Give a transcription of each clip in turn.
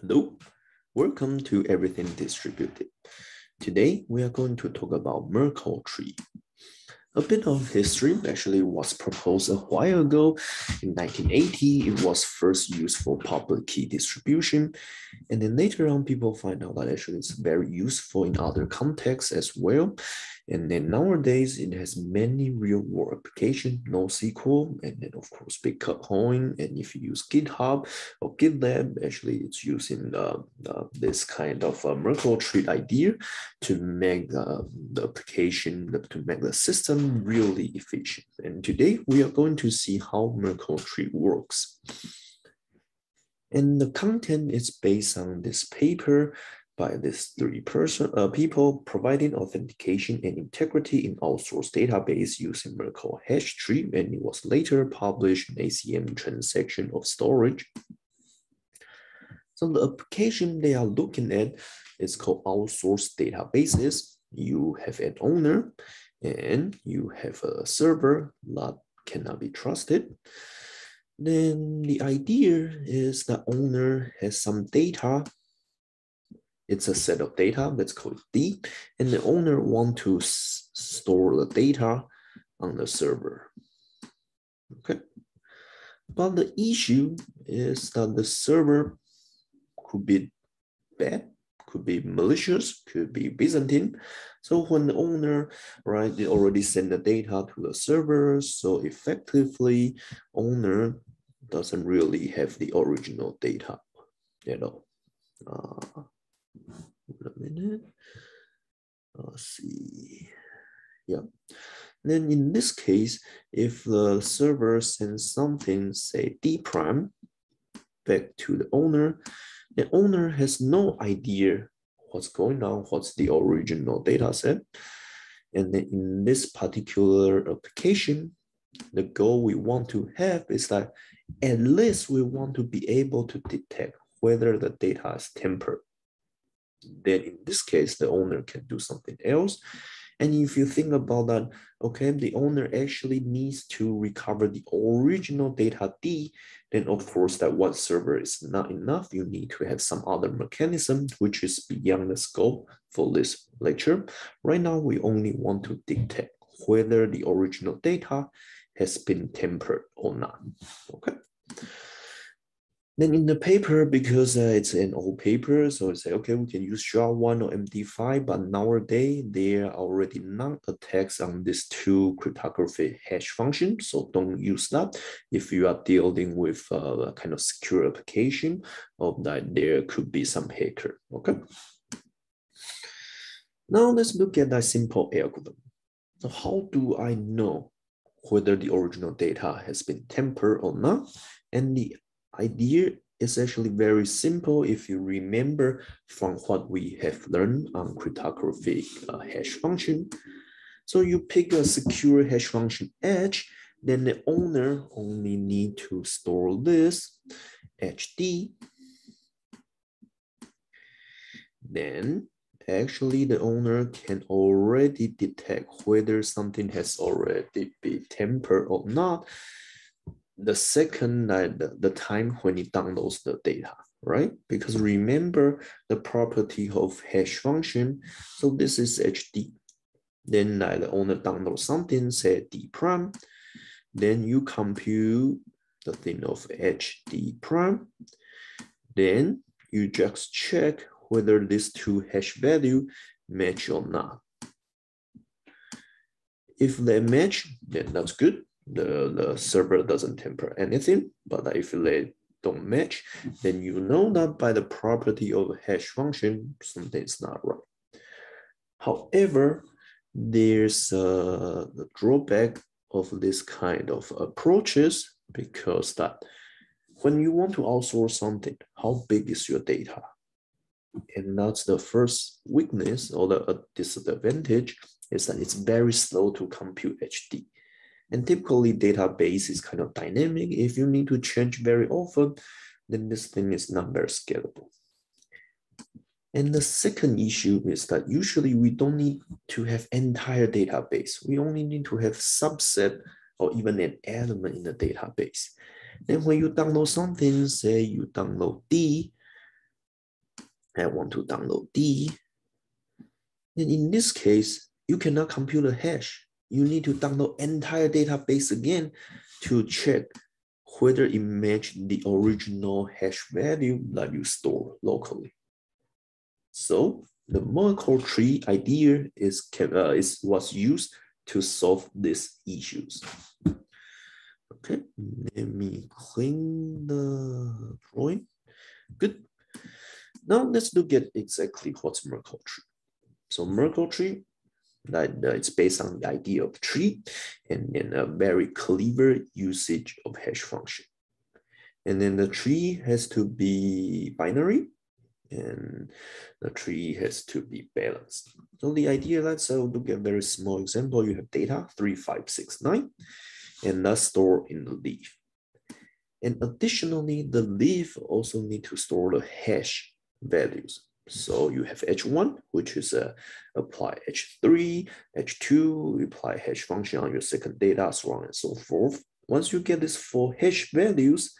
Hello, welcome to Everything Distributed. Today we are going to talk about Merkle Tree. A bit of history actually was proposed a while ago. In 1980, it was first used for public key distribution. And then later on, people find out that actually it's very useful in other contexts as well. And then nowadays, it has many real-world applications, NoSQL, and then of course Bitcoin. And if you use GitHub or GitLab, actually it's using this kind of Merkle tree idea to make the application, to make the system really efficient. And today we are going to see how Merkle tree works. And the content is based on this paper by these three people providing authentication and integrity in outsourced database using Merkle hash tree, and it was later published in ACM transaction of storage. So the application they are looking at is called outsourced databases. You have an owner and you have a server that cannot be trusted. Then the idea is the owner has some data. It's a set of data that's called D, and the owner wants to store the data on the server. Okay. But the issue is that the server could be bad, could be malicious, could be Byzantine. So when the owner, right, they already send the data to the server, so effectively, owner doesn't really have the original data at all. Wait a minute. Let's see. Yeah. Then in this case, if the server sends something, say D prime, back to the owner has no idea what's going on, what's the original data set. And then in this particular application, the goal we want to have is that at least we want to be able to detect whether the data is tampered. Then in this case, the owner can do something else. And if you think about that, okay, the owner actually needs to recover the original data D, then of course that one server is not enough. You need to have some other mechanism, which is beyond the scope for this lecture. Right now, we only want to detect whether the original data has been tampered or not, okay? Then in the paper, because it's an old paper, so it's like, okay, we can use SHA-1 or MD5, but nowadays there are already non-attacks on these two cryptography hash functions, so don't use that if you are dealing with a kind of secure application of that there could be some hacker, okay? Now let's look at that simple algorithm. So how do I know whether the original data has been tampered or not? And the idea is actually very simple if you remember from what we have learned on cryptographic hash function. So you pick a secure hash function H, then the owner only need to store this HD. Then actually the owner can already detect whether something has already been tampered or not the second the time when it downloads the data, right? Because remember the property of hash function. So this is HD. Then the owner downloads something, say D prime. Then you compute the thing of HD prime. Then you just check whether these two hash value match or not. If they match, then that's good. The server doesn't tamper anything, but if they don't match, then you know that by the property of a hash function, something's not right. However, there's a drawback of this kind of approaches because that when you want to outsource something, how big is your data? And that's the first weakness or the disadvantage is that it's very slow to compute HD. And typically database is kind of dynamic. If you need to change very often, then this thing is not very scalable. And the second issue is that usually we don't need to have entire database. We only need to have subset or even an element in the database. Then when you download something, say you download D, I want to download D. Then in this case, you cannot compute a hash. You need to download entire database again to check whether it matched the original hash value that you store locally. So the Merkle tree idea was used to solve these issues. Okay, let me clean the drawing. Good. Now let's look at exactly what's Merkle tree. So Merkle tree, it's based on the idea of tree and then a very clever usage of hash function. And then the tree has to be binary and the tree has to be balanced. So the idea, let's look at a very small example. You have data 3569 and that's stored in the leaf. And additionally, the leaf also need to store the hash values. So you have H1, which is apply H3, H2, apply hash function on your second data, so on and so forth. Once you get these 4 hash values,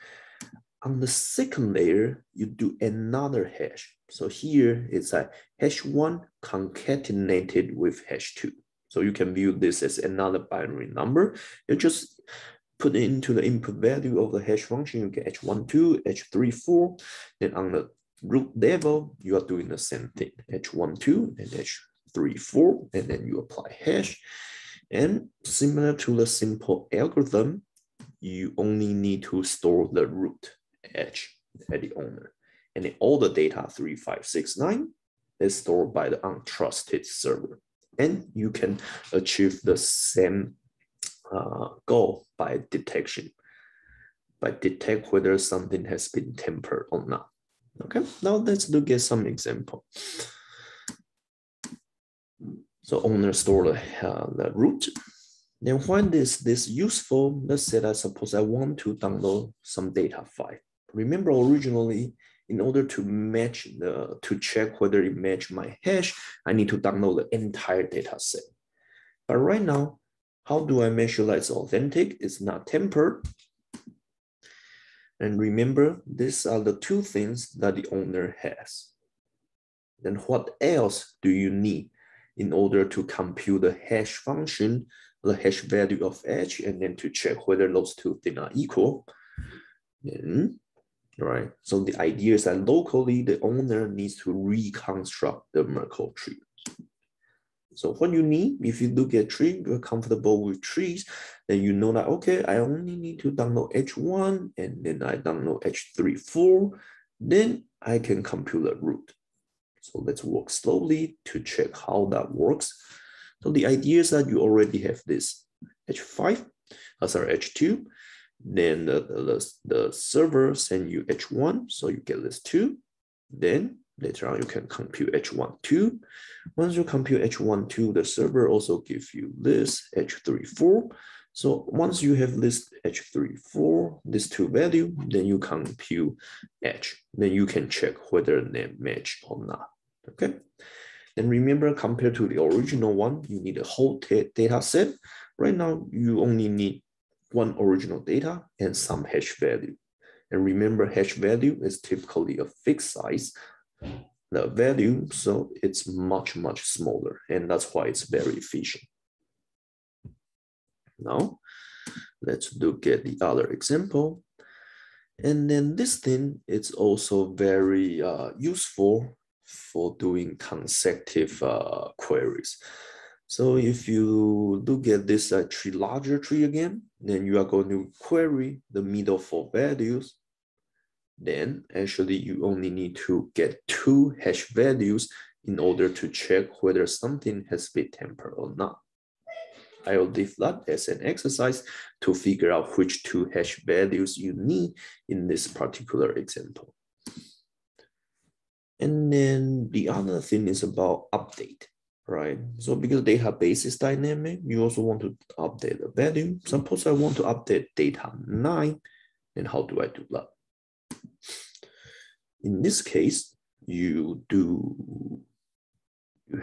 on the second layer, you do another hash. So here it's a hash1 concatenated with hash2. So you can view this as another binary number. You just put it into the input value of the hash function, you get H12, H34. Then on the root level, you are doing the same thing, H12 and H34, and then you apply hash. And similar to the simple algorithm, you only need to store the root H at the owner. And then all the data 3569 is stored by the untrusted server. And you can achieve the same goal by detection, detect whether something has been tampered or not. Okay, now let's look at some example. So owner store the root. Then why is this useful? Let's say that suppose I want to download some data file. Remember originally, in order to match to check whether it match my hash, I need to download the entire data set. But right now, how do I make sure that it's authentic? It's not tampered. And remember, these are the 2 things that the owner has. Then what else do you need in order to compute the hash function, the hash value of H, and then to check whether those 2 things are equal? Then, right, so the idea is that locally, the owner needs to reconstruct the Merkle tree. So what you need, if you look at tree, you're comfortable with trees, then you know that, okay, I only need to download H1 and then I download H34, then I can compute the root. So let's work slowly to check how that works. So the idea is that you already have this H2, then the server send you H1, so you get this 2, then later on you can compute H12. Once you compute H12, the server also gives you this H34. So once you have this H34, this 2 value, then you compute H. Then you can check whether they match or not. Okay. And remember, compared to the original one, you need a whole data set. Right now, you only need 1 original data and some hash value. And remember, hash value is typically a fixed size, the value, so it's much, much smaller, and that's why it's very efficient. Now, let's look at the other example. And then this thing, it's also very useful for doing consecutive queries. So if you look at this larger tree again, then you are going to query the middle 4 values. Then actually you only need to get 2 hash values in order to check whether something has been tampered or not. I will leave that as an exercise to figure out which 2 hash values you need in this particular example. And then the other thing is about update, right? So because database is dynamic, you also want to update the value. Suppose I want to update data 9, then how do I do that? In this case, you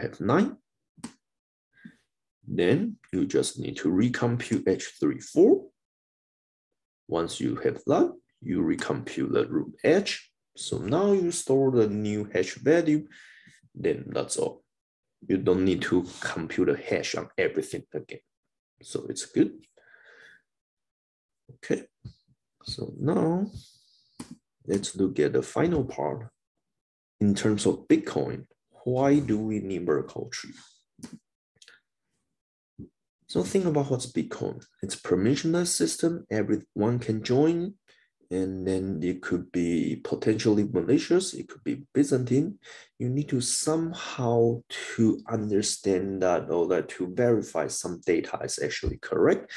have 9. Then you just need to recompute H34. Once you have that, you recompute the root H. So now you store the new hash value, then that's all. You don't need to compute a hash on everything again. So it's good. Okay, so now let's look at the final part. In terms of Bitcoin, why do we need Merkle Tree? So think about what's Bitcoin. It's a permissionless system. Everyone can join. And then it could be potentially malicious. It could be Byzantine. You need to somehow to understand that or that to verify some data is actually correct.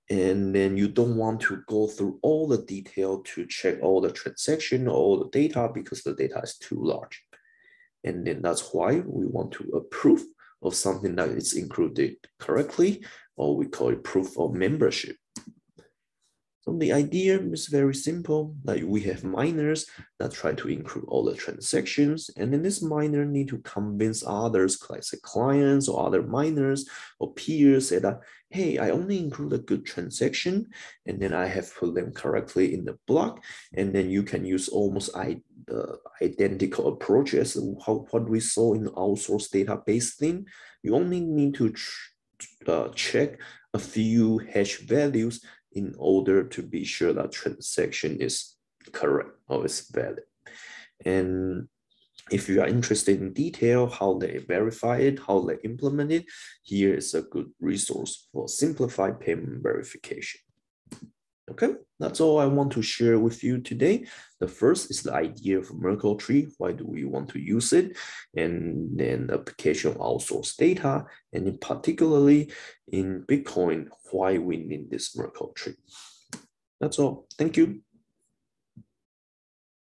And then you don't want to go through all the detail to check all the transaction, all the data, because the data is too large. And then that's why we want to approve of something that is included correctly, or we call it proof of membership. So the idea is very simple. Like we have miners that try to include all the transactions, and then this miner need to convince others, like say clients or other miners or peers, say that, hey, I only include a good transaction, and then I have put them correctly in the block, and then you can use almost identical approaches. What we saw in the outsourced database thing. You only need to check a few hash values in order to be sure that transaction is correct or is valid. And if you are interested in detail, how they verify it, how they implement it, here is a good resource for simplified payment verification. Okay, that's all I want to share with you today. The first is the idea of Merkle Tree. Why do we want to use it? And then the application of outsourced data, and in particularly in Bitcoin, why we need this Merkle Tree. That's all. Thank you.